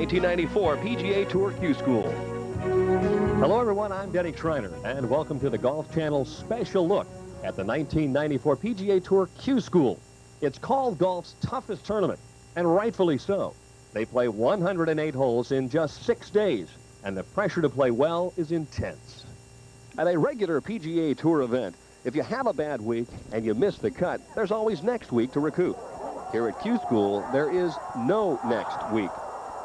1994 PGA Tour Q School. Hello everyone, I'm Denny Schreiner, and welcome to the Golf Channel's special look at the 1994 PGA Tour Q School. It's called golf's toughest tournament, and rightfully so. They play 108 holes in just 6 days, and the pressure to play well is intense. At a regular PGA Tour event, if you have a bad week and you miss the cut, there's always next week to recoup. Here at Q School, there is no next week.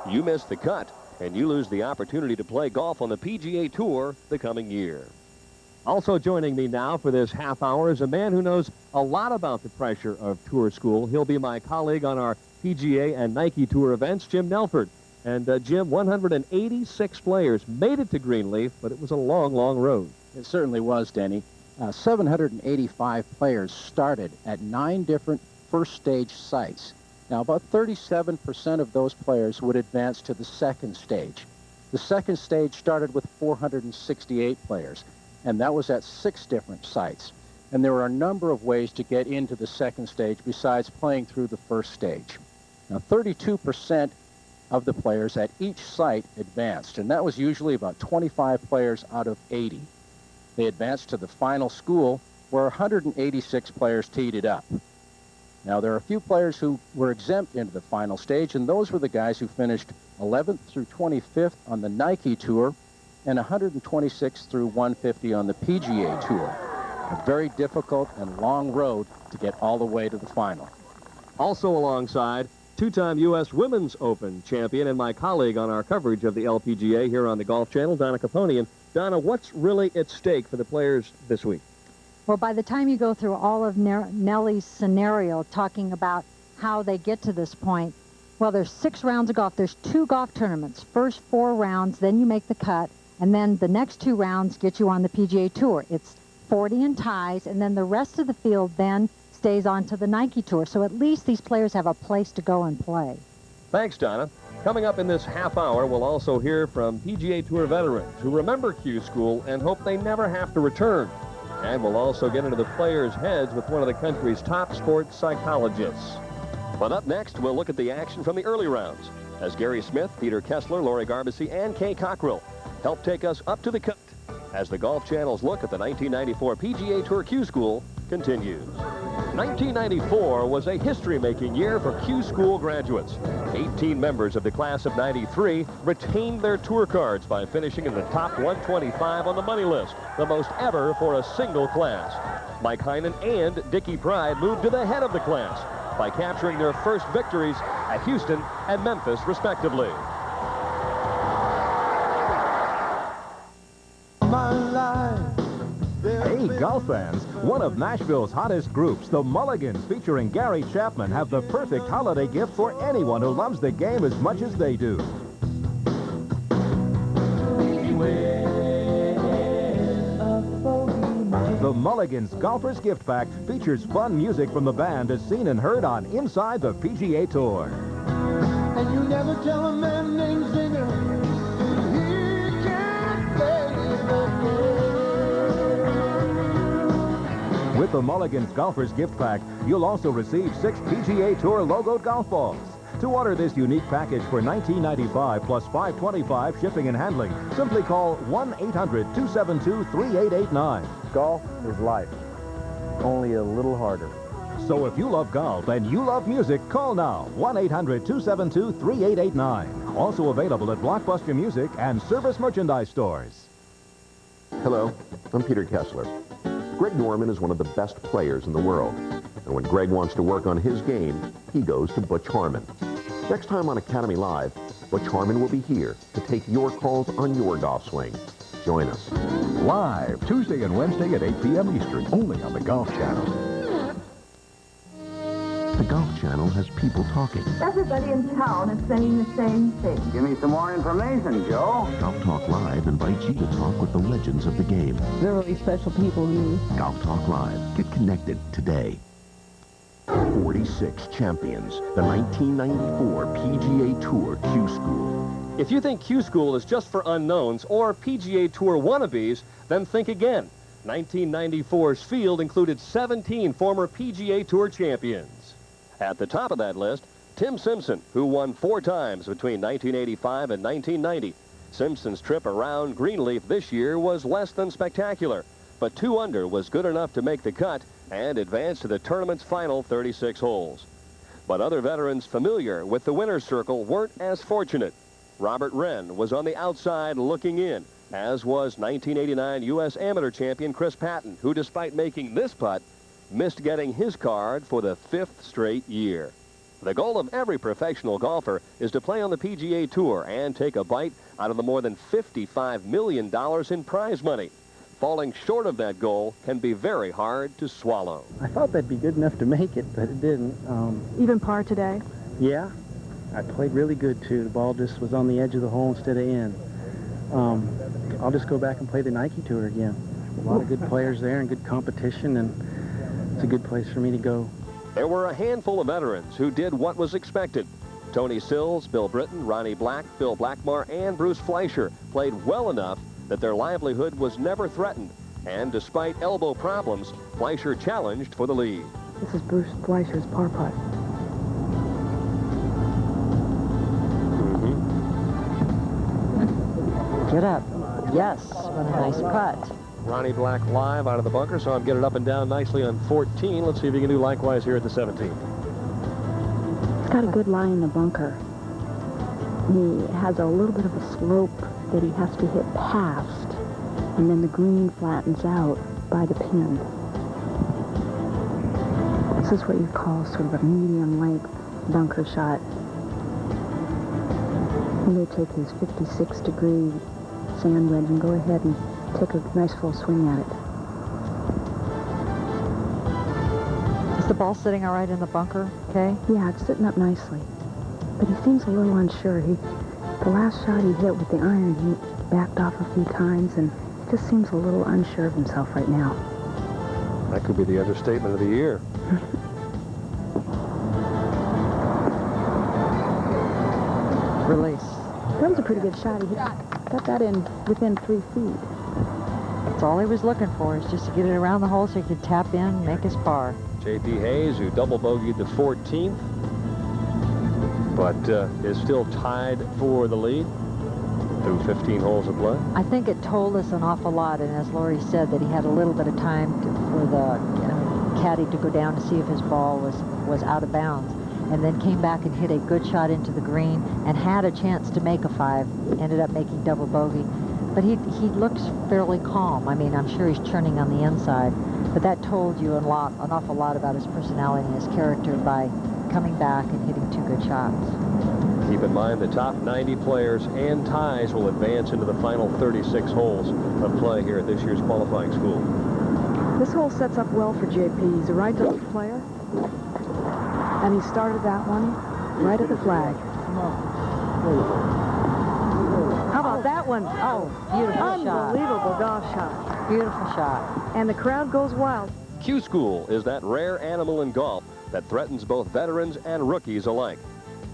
You miss the cut, and you lose the opportunity to play golf on the PGA Tour the coming year. Also joining me now for this half hour is a man who knows a lot about the pressure of Tour School. He'll be my colleague on our PGA and Nike Tour events, Jim Nelford. And Jim, 186 players made it to Greenleaf, but it was a long, long road. It certainly was, Denny. 785 players started at 9 different first-stage sites. Now, about 37% of those players would advance to the second stage. The second stage started with 468 players, and that was at 6 different sites. And there were a number of ways to get into the second stage besides playing through the first stage. Now, 32% of the players at each site advanced, and that was usually about 25 players out of 80. They advanced to the final school, where 186 players teed it up. Now, there are a few players who were exempt into the final stage, and those were the guys who finished 11th through 25th on the Nike Tour and 126th through 150 on the PGA Tour. A very difficult and long road to get all the way to the final. Also alongside, two-time U.S. Women's Open champion and my colleague on our coverage of the LPGA here on the Golf Channel, Donna Capone. And Donna, what's really at stake for the players this week? Well, by the time you go through all of Nellie's scenario, talking about how they get to this point, well, there's 6 rounds of golf. There's 2 golf tournaments. First 4 rounds, then you make the cut, and then the next 2 rounds get you on the PGA Tour. It's 40 and ties, and then the rest of the field then stays on to the Nike Tour. So at least these players have a place to go and play. Thanks, Donna. Coming up in this half hour, we'll also hear from PGA Tour veterans who remember Q School and hope they never have to return. And we'll also get into the players' heads with one of the country's top sports psychologists. But up next, we'll look at the action from the early rounds as Gary Smith, Peter Kessler, Lori Garbassi, and Kay Cockrell help take us up to the cut as the Golf Channel's look at the 1994 PGA Tour Q School continues. 1994 was a history-making year for Q School graduates. 18 members of the class of '93 retained their tour cards by finishing in the top 125 on the money list, the most ever for a single class. Mike Heinen and Dickie Pride moved to the head of the class by capturing their first victories at Houston and Memphis, respectively. Hey, golf fans, one of Nashville's hottest groups, the Mulligans, featuring Gary Chapman, have the perfect holiday gift for anyone who loves the game as much as they do. The Mulligans Golfer's Gift Pack features fun music from the band as seen and heard on Inside the PGA Tour. And you never tell a man named Zinger he can't play the game. With the Mulligans Golfer's Gift Pack, you'll also receive 6 PGA Tour logoed golf balls. To order this unique package for $19.95 plus $5.25 shipping and handling, simply call 1-800-272-3889. Golf is life, only a little harder. So if you love golf and you love music, call now, 1-800-272-3889. Also available at Blockbuster Music and Service Merchandise stores. Hello, I'm Peter Kessler. Greg Norman is one of the best players in the world. And when Greg wants to work on his game, he goes to Butch Harmon. Next time on Academy Live, Butch Harmon will be here to take your calls on your golf swing. Join us. Live Tuesday and Wednesday at 8 p.m. Eastern, only on the Golf Channel. The Golf Channel has people talking. Everybody in town is saying the same thing. Give me some more information, Joe. Golf Talk Live invites you to talk with the legends of the game. They're really special people to me. Golf Talk Live. Get connected today. 46 champions. The 1994 PGA Tour Q School. If you think Q School is just for unknowns or PGA Tour wannabes, then think again. 1994's field included 17 former PGA Tour champions. At the top of that list, Tim Simpson, who won 4 times between 1985 and 1990. Simpson's trip around Greenleaf this year was less than spectacular, but 2 under was good enough to make the cut and advance to the tournament's final 36 holes. But other veterans familiar with the winner's circle weren't as fortunate. Robert Wren was on the outside looking in, as was 1989 U.S. Amateur champion Chris Patton, who, despite making this putt, missed getting his card for the 5th straight year. The goal of every professional golfer is to play on the PGA Tour and take a bite out of the more than $55 million in prize money. Falling short of that goal can be very hard to swallow. I thought that'd be good enough to make it, but it didn't. Even par today? Yeah, I played really good, too. The ball just was on the edge of the hole instead of in. I'll just go back and play the Nike Tour again. A lot of good players there and good competition, and it's a good place for me to go. There were a handful of veterans who did what was expected. Tony Sills, Bill Britton, Ronnie Black, Phil Blackmore, and Bruce Fleischer played well enough that their livelihood was never threatened. And despite elbow problems, Fleischer challenged for the lead. This is Bruce Fleischer's par putt. Get up. Yes, what a nice putt. Ronnie Black live out of the bunker, saw him get it up and down nicely on 14. Let's see if he can do likewise here at the 17th. He's got a good lie in the bunker. He has a little bit of a slope that he has to hit past, and then the green flattens out by the pin. This is what you call sort of a medium-length bunker shot. He may take his 56-degree sand wedge and go ahead and take a nice full swing at it. Is the ball sitting all right in the bunker, okay? Yeah, it's sitting up nicely. But he seems a little unsure. The last shot he hit with the iron, he backed off a few times and just seems a little unsure of himself right now. That could be the understatement of the year. Release. That was a pretty good shot. He got that in within 3 feet. That's all he was looking for, is just to get it around the hole so he could tap in and make his par. J.P. Hayes, who double bogeyed the 14th, but is still tied for the lead through 15 holes of play. I think it told us an awful lot, and as Laurie said, that he had a little bit of time for the caddy to go down to see if his ball was out of bounds, and then came back and hit a good shot into the green and had a chance to make a 5, ended up making double bogey. But he looks fairly calm. I mean, I'm sure he's churning on the inside, but that told you an awful lot about his personality and his character by coming back and hitting 2 good shots. Keep in mind the top 90 players and ties will advance into the final 36 holes of play here at this year's qualifying school. This hole sets up well for JP. He's a right-handed player, and he started that one right at the flag. How about that one? Oh, beautiful shot. Unbelievable golf shot. Beautiful shot. And the crowd goes wild. Q School is that rare animal in golf that threatens both veterans and rookies alike.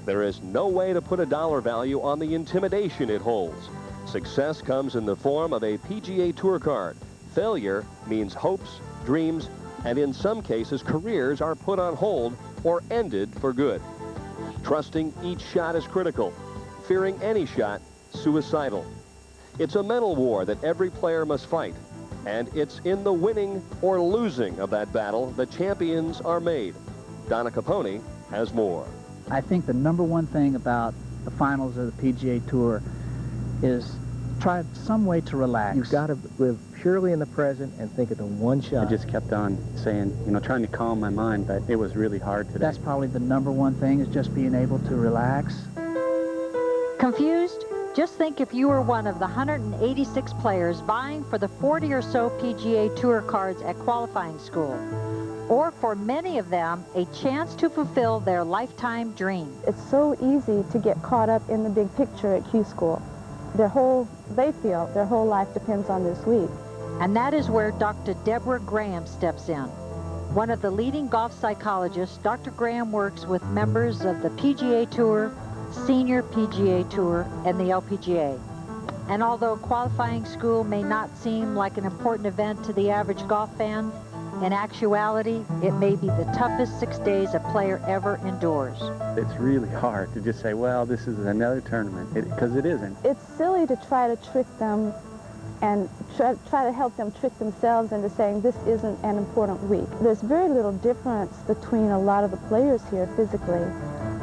There is no way to put a dollar value on the intimidation it holds. Success comes in the form of a PGA Tour card. Failure means hopes, dreams, and in some cases, careers are put on hold or ended for good. Trusting each shot is critical. Fearing any shot, suicidal. It's a mental war that every player must fight, and it's in the winning or losing of that battle that champions are made. Donna Capone has more. I think the #1 thing about the finals of the PGA Tour is try some way to relax. You've got to live purely in the present and think of the one shot. I just kept on saying, trying to calm my mind, but it was really hard today. That's probably the #1 thing, is just being able to relax. Confused? Just think if you were one of the 186 players vying for the 40 or so PGA Tour cards at qualifying school. Or for many of them, a chance to fulfill their lifetime dream. It's so easy to get caught up in the big picture at Q School. They feel their whole life depends on this week. And that is where Dr. Deborah Graham steps in. One of the leading golf psychologists, Dr. Graham works with members of the PGA Tour, Senior PGA Tour, and the LPGA. And although qualifying school may not seem like an important event to the average golf fan, In actuality, it may be the toughest 6 days a player ever endures. It's really hard to just say, well, this is another tournament, because it isn't. It's silly to try to trick them and try to help them trick themselves into saying this isn't an important week. There's very little difference between a lot of the players here physically.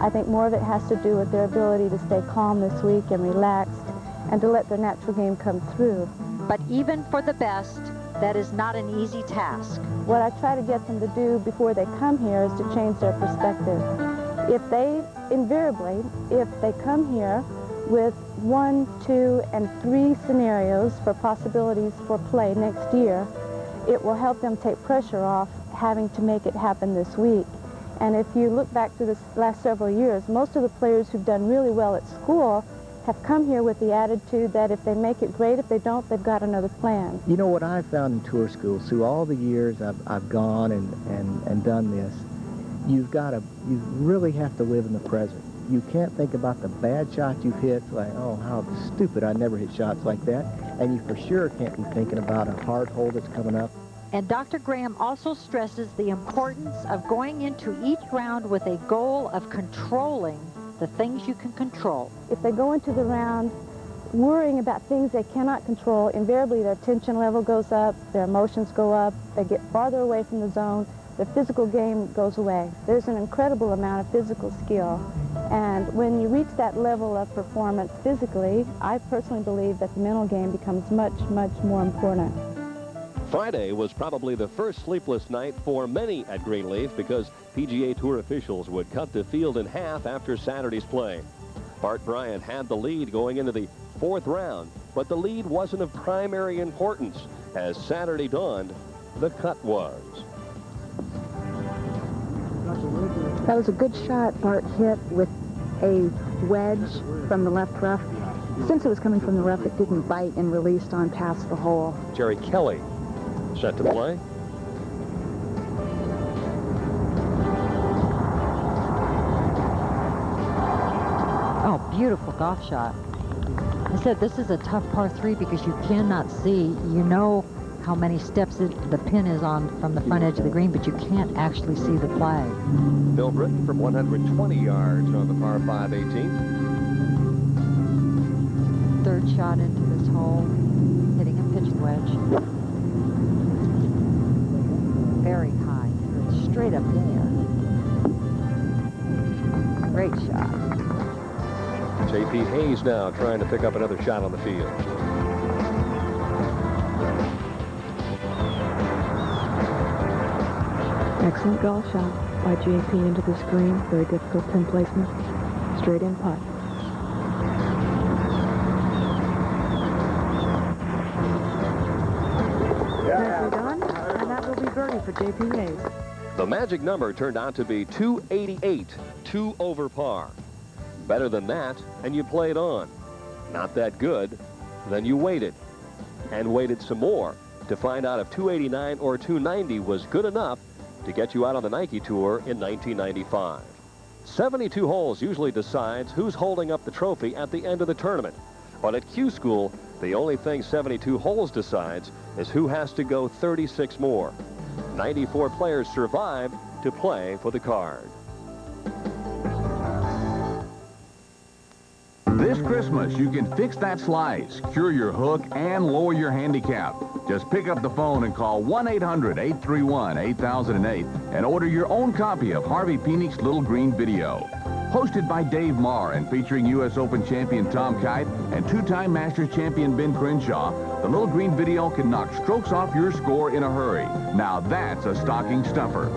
I think more of it has to do with their ability to stay calm this week and relaxed and to let their natural game come through. But even for the best, that is not an easy task. What I try to get them to do before they come here is to change their perspective. If they come here with 1, 2, and 3 scenarios for possibilities for play next year, it will help them take pressure off having to make it happen this week. And if you look back through the last several years, most of the players who've done really well at school have come here with the attitude that if they make it, great. If they don't, they've got another plan. You know what I've found in tour schools, through all the years I've gone and done this, you really have to live in the present. You can't think about the bad shots you've hit, like, oh, how stupid, I never hit shots like that. And you for sure can't be thinking about a hard hole that's coming up. And Dr. Graham also stresses the importance of going into each round with a goal of controlling the things you can control. If they go into the round worrying about things they cannot control, invariably their tension level goes up, their emotions go up, they get farther away from the zone, their physical game goes away. There's an incredible amount of physical skill. And when you reach that level of performance physically, I personally believe that the mental game becomes much, much more important. Friday was probably the first sleepless night for many at Greenleaf because PGA Tour officials would cut the field in half after Saturday's play. Bart Bryant had the lead going into the 4th round, but the lead wasn't of primary importance. As Saturday dawned, the cut was. That was a good shot Bart hit with a wedge from the left rough. Since it was coming from the rough, it didn't bite and released on past the hole. Jerry Kelly set to play. Oh, beautiful golf shot. I said this is a tough par 3 because you cannot see, you know how many steps the pin is on from the front edge of the green, but you can't actually see the flag. Bill Britton from 120 yards on the par 5 18th. 3rd shot into this hole, hitting a pitch wedge. Very high, straight up there. Great shot. J.P. Hayes now trying to pick up another shot on the field. Excellent golf shot by JP into this green. Very difficult pin placement. Straight in putt. Nicely done, and that will be birdie for JP Hayes. The magic number turned out to be 288, 2 over par. Better than that, and you played on. Not that good, then you waited. And waited some more to find out if 289 or 290 was good enough to get you out on the Nike Tour in 1995. 72 holes usually decides who's holding up the trophy at the end of the tournament. But at Q School, the only thing 72 holes decides is who has to go 36 more. 94 players survived to play for the card. This Christmas, you can fix that slice, cure your hook, and lower your handicap. Just pick up the phone and call 1-800-831-8008 and order your own copy of Harvey Penick's Little Green Video. Hosted by Dave Marr and featuring U.S. Open champion Tom Kite and 2-time Masters champion Ben Crenshaw, the Little Green Video can knock strokes off your score in a hurry. Now that's a stocking stuffer.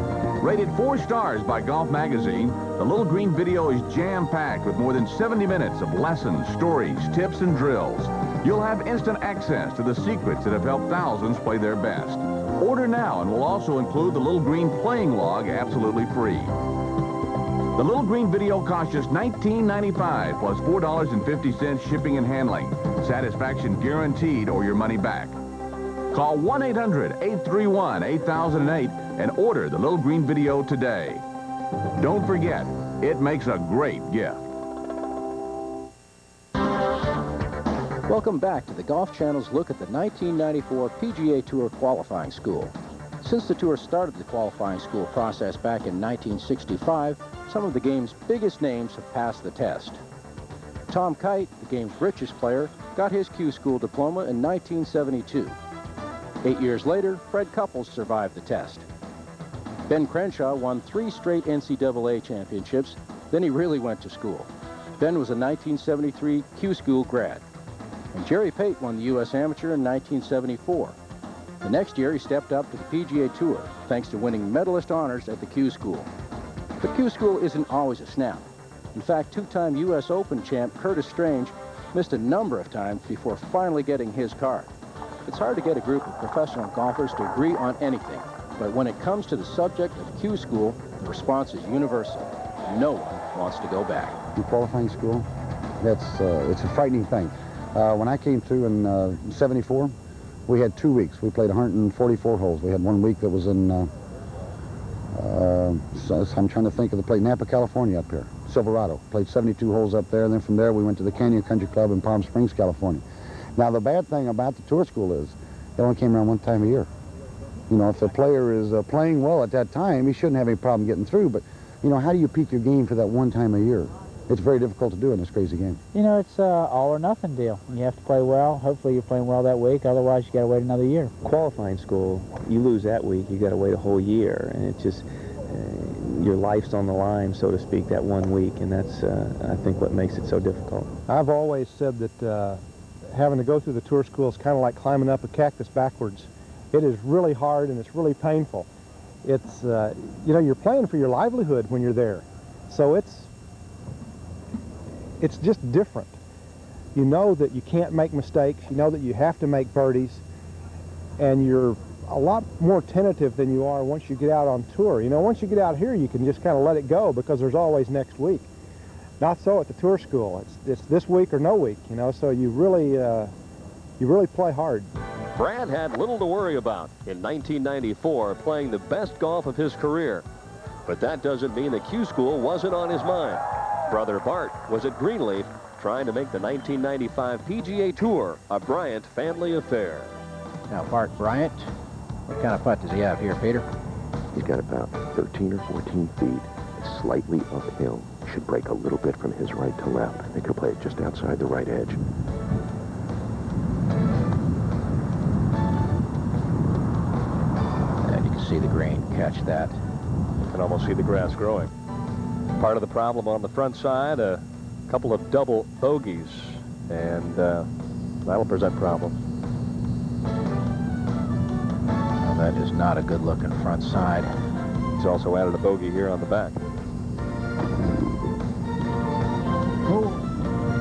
Rated 4 stars by Golf Magazine, the Little Green Video is jam-packed with more than 70 minutes of lessons, stories, tips, and drills. You'll have instant access to the secrets that have helped thousands play their best. Order now and we'll also include the Little Green playing log absolutely free. The Little Green Video costs just $19.95 plus $4.50 shipping and handling. Satisfaction guaranteed or your money back. Call 1-800-831-8008 and order the Little Green Video today. Don't forget, it makes a great gift. Welcome back to the Golf Channel's look at the 1994 PGA Tour Qualifying School. Since the tour started the qualifying school process back in 1965, some of the game's biggest names have passed the test. Tom Kite, the game's richest player, got his Q School diploma in 1972. 8 years later, Fred Couples survived the test. Ben Crenshaw won 3 straight NCAA championships, then he really went to school. Ben was a 1973 Q School grad. And Jerry Pate won the U.S. Amateur in 1974. The next year, he stepped up to the PGA Tour, thanks to winning medalist honors at the Q School. The Q School isn't always a snap. In fact, 2-time U.S. Open champ Curtis Strange missed a number of times before finally getting his card. It's hard to get a group of professional golfers to agree on anything, but when it comes to the subject of Q School, the response is universal. No one wants to go back. In qualifying school, it's a frightening thing. When I came through in 74, we had 2 weeks. We played 144 holes. We had 1 week that was in, I'm trying to think of the place, Napa, California up here, Silverado. Played 72 holes up there, and then from there we went to the Canyon Country Club in Palm Springs, California. Now the bad thing about the tour school is it only came around 1 time a year. You know, if the player is playing well at that time, he shouldn't have any problem getting through, but, you know, how do you peak your game for that 1 time a year? It's very difficult to do in this crazy game. You know, it's all or nothing deal. You have to play well. Hopefully you're playing well that week. Otherwise, you got to wait another year. Qualifying school, you lose that week, you got to wait a whole year. And it's just, your life's on the line, so to speak, that 1 week. And that's, I think, what makes it so difficult. I've always said that having to go through the tour school is kind of like climbing up a cactus backwards. It is really hard and it's really painful. It's, you know, you're playing for your livelihood when you're there. So it's just different. You know that you can't make mistakes. You know that you have to make birdies. And you're a lot more tentative than you are once you get out on tour. You know, once you get out here, you can just kind of let it go because there's always next week. Not so at the tour school. It's this week or no week, you know, so you really play hard. Brad had little to worry about in 1994, playing the best golf of his career. But that doesn't mean the Q School wasn't on his mind. Brother Bart was at Greenleaf trying to make the 1995 PGA Tour a Bryant family affair. Now, Bart Bryant, what kind of putt does he have here, Peter? He's got about 13 or 14 feet. It's slightly uphill. Should break a little bit from his right to left. I think he'll play it just outside the right edge. And you can see the green. Catch that. You can almost see the grass growing. Part of the problem on the front side, a couple of double bogeys, and that'll present problems. Well, that is not a good-looking front side. He's also added a bogey here on the back.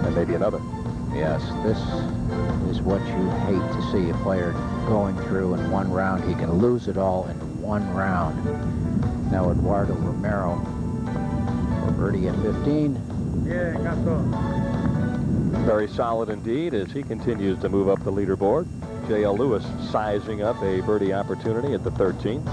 And maybe another. Yes, this is what you hate to see a player going through in one round. He can lose it all in one round. Now Eduardo Romero for birdie at 15. Yeah, got that. Very solid indeed as he continues to move up the leaderboard. J.L. Lewis sizing up a birdie opportunity at the 13th.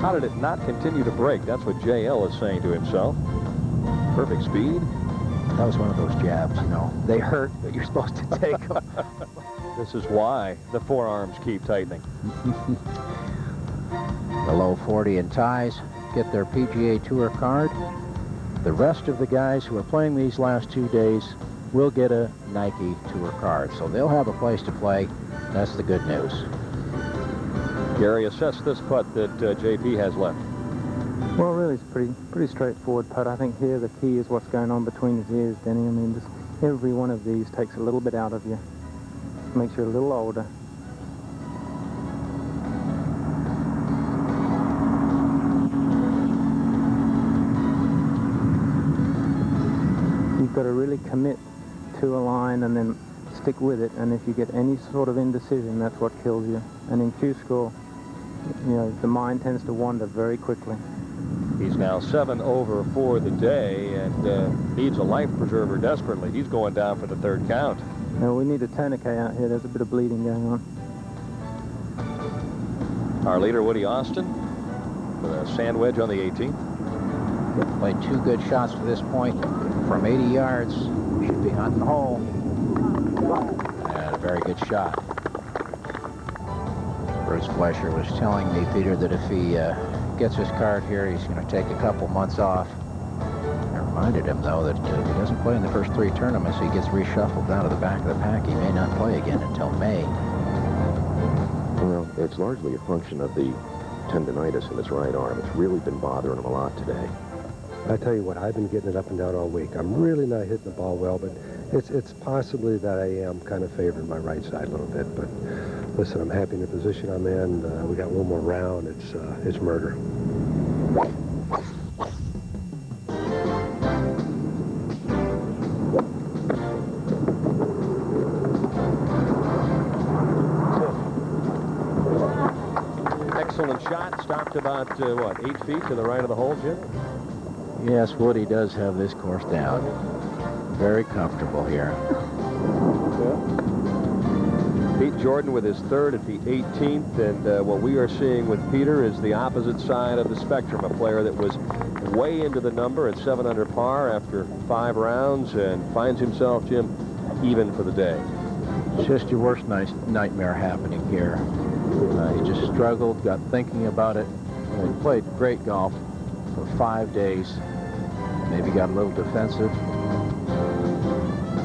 How did it not continue to break? That's what J.L. is saying to himself. Perfect speed. That was one of those jabs, you know. They hurt, but you're supposed to take them. This is why the forearms keep tightening. The low 40 and ties get their PGA Tour card. The rest of the guys who are playing these last 2 days will get a Nike Tour card. So they'll have a place to play. That's the good news. Gary, assess this putt that JP has left. Well, really, it's pretty straightforward putt. I think here the key is what's going on between his ears, Denny. I mean, just every one of these takes a little bit out of you. Makes you a little older. You've got to really commit to a line and then stick with it. And if you get any sort of indecision, that's what kills you. And in Q School, you know, the mind tends to wander very quickly. He's now 7 over for the day and needs a life preserver desperately. He's going down for the third count. No, we need a tourniquet out here. There's a bit of bleeding going on. Our leader, Woody Austin, with a sand wedge on the 18th. Played 2 good shots to this point from 80 yards. Should be hunting the hole. And a very good shot. Bruce Fleischer was telling me, Peter, that if he gets his card here, he's going to take a couple months off. I reminded him, though, that if he doesn't play in the first 3 tournaments, he gets reshuffled down to the back of the pack. He may not play again until May. Well, it's largely a function of the tendonitis in his right arm. It's really been bothering him a lot today. I tell you what, I've been getting it up and down all week. I'm really not hitting the ball well, but it's possibly that I am kind of favoring my right side a little bit. But listen, I'm happy in the position I'm in. We got one more round. It's murder. Excellent shot. Stopped about, what, 8 feet to the right of the hole, Jim? Yes, Woody does have this course down. Very comfortable here. Pete Jordan with his third at the 18th, and what we are seeing with Peter is the opposite side of the spectrum. A player that was way into the number at 7 under par after 5 rounds and finds himself, Jim, even for the day. It's just your worst nightmare happening here. He just struggled, got thinking about it. He played great golf for 5 days. Maybe got a little defensive.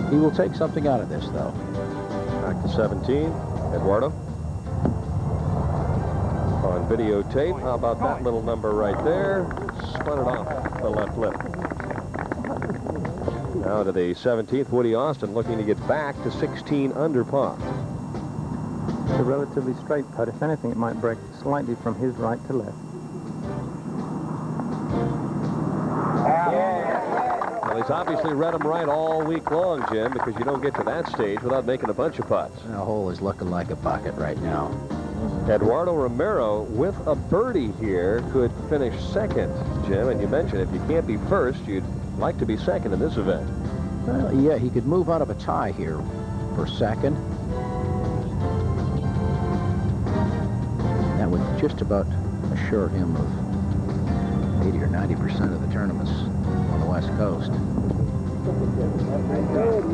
He will take something out of this, though. Back to 17, Eduardo. On videotape, how about that little number right there? Spun it off the left lip. Now to the 17th, Woody Austin looking to get back to 16 under par. It's a relatively straight putt. If anything, it might break slightly from his right to left. Well, he's obviously read him right all week long, Jim, because you don't get to that stage without making a bunch of putts. The hole is looking like a bucket right now. Eduardo Romero, with a birdie here, could finish second, Jim. And you mentioned if you can't be first, you'd like to be second in this event. Well, yeah, he could move out of a tie here for second. That would just about assure him of 80 or 90% of the tournaments on the West Coast.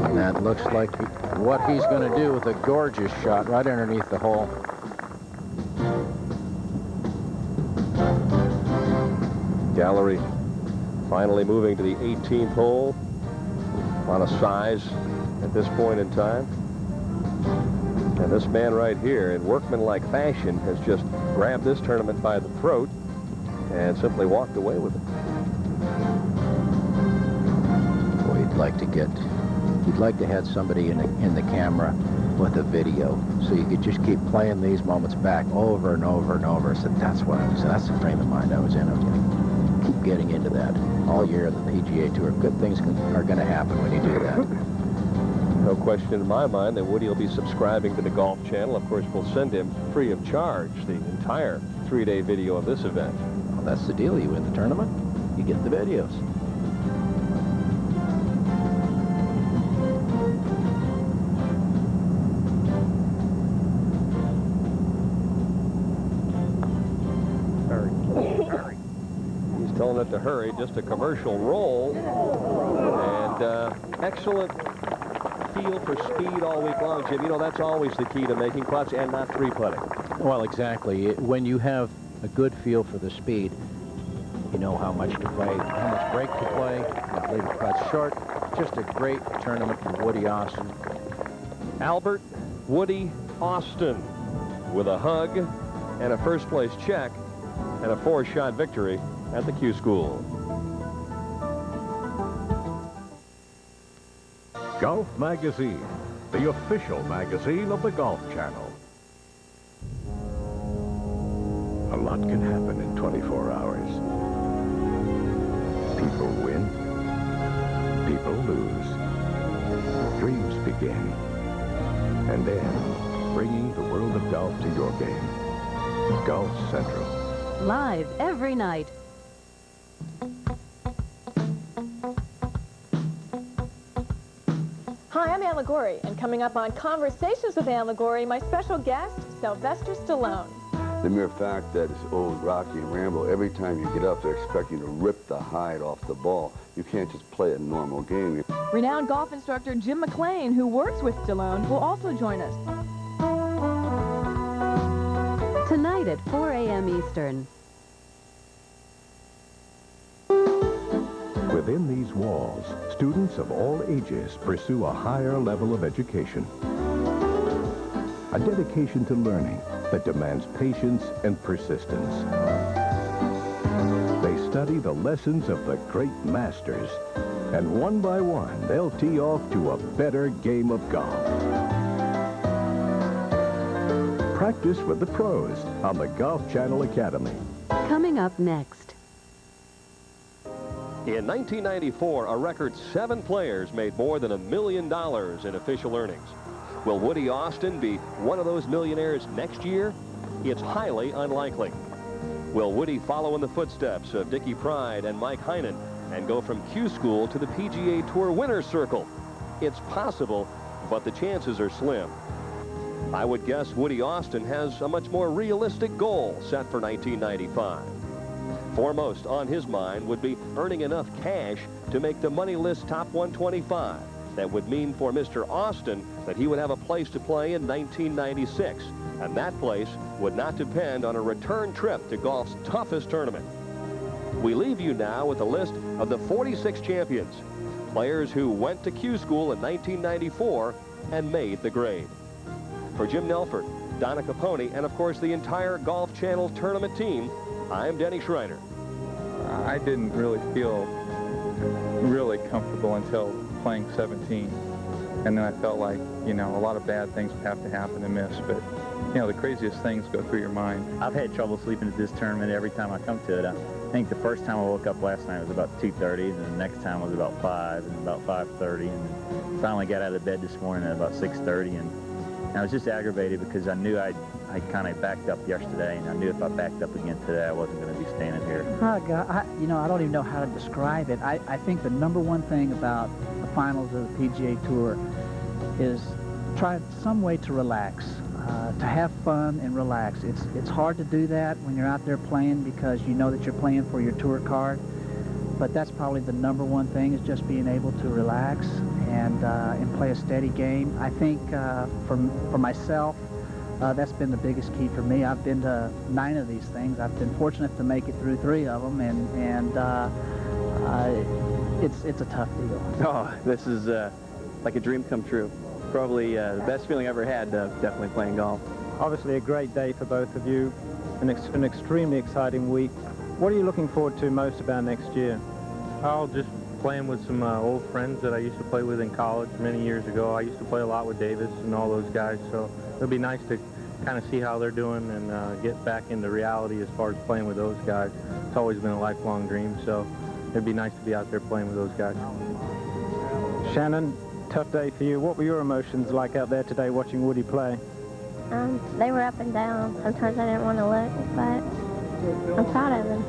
And that looks like what he's going to do with a gorgeous shot right underneath the hole. Gallery finally moving to the 18th hole. A lot of size at this point in time. And this man right here, in workmanlike fashion, has just grabbed this tournament by the throat and simply walked away with it. Boy, you'd like to have somebody in the camera with a video, so you could just keep playing these moments back over and over and over. So that's the frame of mind I was in. I was going to keep getting into that all year in the PGA Tour. Good things are going to happen when you do that. No question in my mind that Woody will be subscribing to the Golf Channel. Of course, we'll send him free of charge the entire 3-day video of this event. Well, that's the deal. You win the tournament, you get the videos. He's telling it to hurry, just a commercial roll. And excellent feel for speed all week long, Jim. You know, that's always the key to making putts and not 3-putting. Well, exactly. When you have a good feel for the speed, you know how much to play, how much break to play, not leave the putts short. Just a great tournament for Woody Austin. Albert Woody Austin with a hug and a first-place check and a 4-shot victory at the Q School. Golf Magazine, the official magazine of the Golf Channel. A lot can happen in 24 hours. People win. People lose. Dreams begin. And then, bringing the world of golf to your game. Golf Central. Live every night. Hi, I'm Ann Ligori, and coming up on Conversations with Ann Ligori, my special guest, Sylvester Stallone. The mere fact that it's old Rocky and Rambo, every time you get up, they're expecting to rip the hide off the ball. You can't just play a normal game. Renowned golf instructor Jim McLean, who works with Stallone, will also join us. Tonight at 4 a.m. Eastern. Within these walls, students of all ages pursue a higher level of education. A dedication to learning that demands patience and persistence. They study the lessons of the great masters, and one by one, they'll tee off to a better game of golf. Practice with the pros on the Golf Channel Academy. Coming up next. In 1994, a record 7 players made more than $1 million in official earnings. Will Woody Austin be one of those millionaires next year? It's highly unlikely. Will Woody follow in the footsteps of Dickie Pride and Mike Heinen and go from Q School to the PGA Tour Winner's Circle? It's possible, but the chances are slim. I would guess Woody Austin has a much more realistic goal set for 1995. Foremost on his mind would be earning enough cash to make the money list top 125. That would mean for Mr. Austin that he would have a place to play in 1996. And that place would not depend on a return trip to golf's toughest tournament. We leave you now with a list of the 46 champions, players who went to Q School in 1994 and made the grade. For Jim Nelford, Donna Capone, and of course the entire Golf Channel tournament team, I'm Denny Schreiner. I didn't really feel really comfortable until playing 17. And then I felt like, you know, a lot of bad things would have to happen to miss. But, you know, the craziest things go through your mind. I've had trouble sleeping at this tournament every time I come to it. I think the first time I woke up last night was about 2:30, and the next time was about 5, and about 5:30, and finally got out of bed this morning at about 6:30, and I was just aggravated because I knew I kind of backed up yesterday, and I knew if I backed up again today, I wasn't going to be standing here. Oh, God, I don't even know how to describe it. I think the number one thing about the finals of the PGA Tour is try some way to relax, to have fun and relax. It's hard to do that when you're out there playing because you know that you're playing for your tour card, but that's probably the number one thing is just being able to relax and play a steady game. I think for myself, that's been the biggest key for me. I've been to 9 of these things. I've been fortunate to make it through 3 of them, and it's a tough deal. Oh, this is like a dream come true. Probably the best feeling I ever had definitely playing golf. Obviously a great day for both of you, an extremely exciting week. What are you looking forward to most about next year? Oh, just playing with some old friends that I used to play with in college many years ago. I used to play a lot with Davis and all those guys, so it'll be nice to kind of see how they're doing and get back into reality as far as playing with those guys. It's always been a lifelong dream, so it'd be nice to be out there playing with those guys. Shannon, tough day for you. What were your emotions like out there today watching Woody play? They were up and down. Sometimes I didn't want to look, but I'm proud of him.